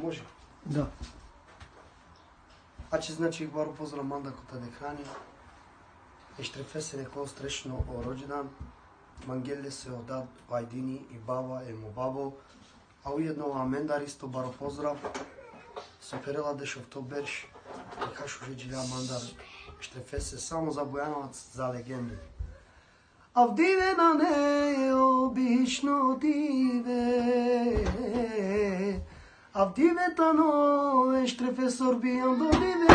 Може? Да. Значи, баро поздрав мандакота декани. Ештрефесе некој стречно роđendan. Мангеле се одат вајдини и баба и му бабо. А уедно амендар исто баро поздрав. Соперела дешов то берш. И кашу жеđilja мандар. Ештрефесе само за Бојановац, за легенди. А в диве на не обично диве. А в дивета но ештрефе сорбијам до диве.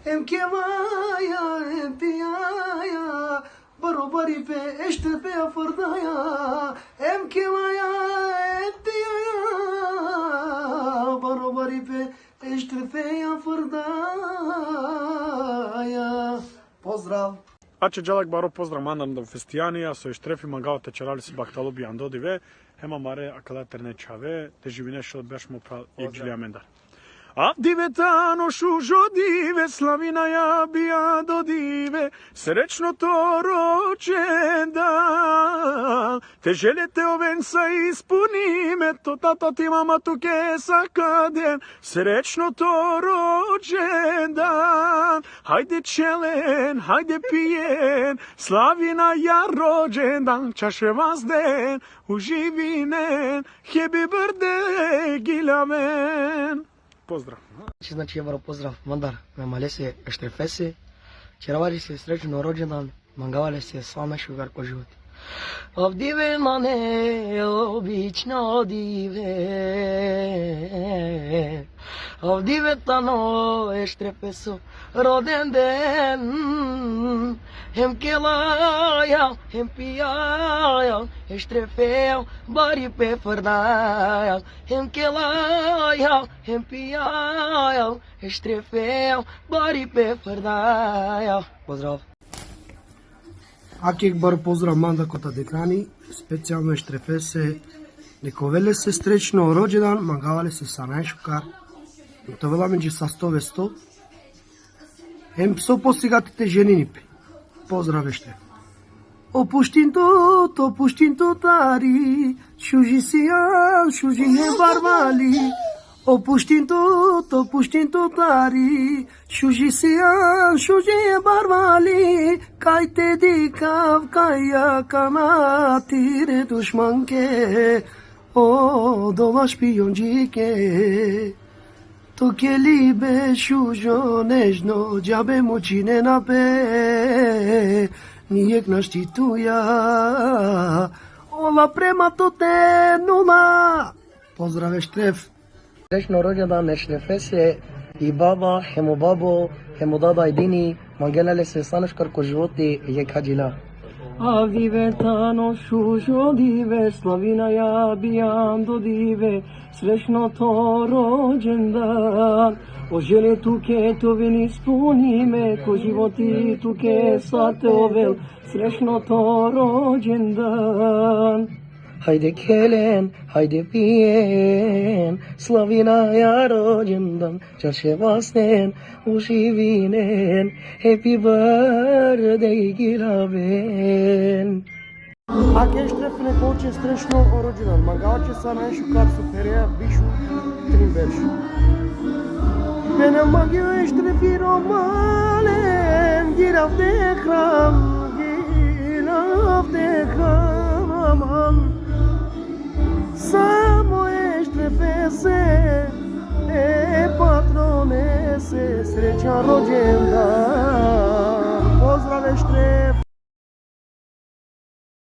Em kevaya, em piyaya, barobari pe eştepe fırdaya. Em kevaya, em piyaya, barobari pe eştepe fırdaya. Pozdrav! Аче джалак баро поздрав мандам до фестијанија со ештрефи магаоте чарали си бакталуби андодиве, хема маре акалатерне чаве, те живинеше од бешмо пра јеđilja мендар. А диветано шужо диве, славина ја бија до диве, сречното роđendan. Те желете овенца испуниме, то тата ти мама туке сакаден, сречното роđendan. Хајде челен, хајде пиен, славина ја роđendan, чаше вазден, уживинен, хеби брде гиламен. Поздрав. Значи, баро поздрав мандар, ме малесе ештрефесе, черавари се среќно роđendan, мангавале се сламе шугар по живот. А в диве мане обично диве, а в дивета но ештрефесо роден ден. Hem kelaya, hem piyaya, ештрефео, бари пе фрдая. Hem kelaya, hem piyaya, ештрефео, бари пе фрдая. Поздрав! Акек бар поздрав мандакота декани, специјално ештрефесе, нековеле се стречно роđendan, мангавале се санајшукар, то вела меѓу са 100 Ем со постигатите женинипи. Поздрав еште. Опуштинто тари, шужи сијан, шужи не барвали. Опуштинто тари, шужи сијан, шужи не барвали. Кај те дикав, кај ја канатире душманке, о, дола шпионџике. То ке либе шужо нежно, џабе мочине на пе, нијек наштитуја, ола премато те нула. Поздрав ештреф! Сречно роđendan ештрефесе и баба, хемо бабо, хемо дада и дини, мангелале се санешкар ко животи јекаđilja. A divetano šužo dive, slavina ja bijam do dive, srećno to rođendan. O žele tuke to ven ispuni me, ko životi tuke sa te ovel, srećno to rođendan. Hajde kelen, hajde pijen, slavina ja rođendan, čaše vasnen, uživinen, happy birthday gilaven. Аке ештрефе некој стречно роđendan, мангаваче са најшукар суперија бишу тримберш. Мене магио ештрефи ромален, гирав дехрам, аман. Само ештрефесе, patrone se, srećan rođendan.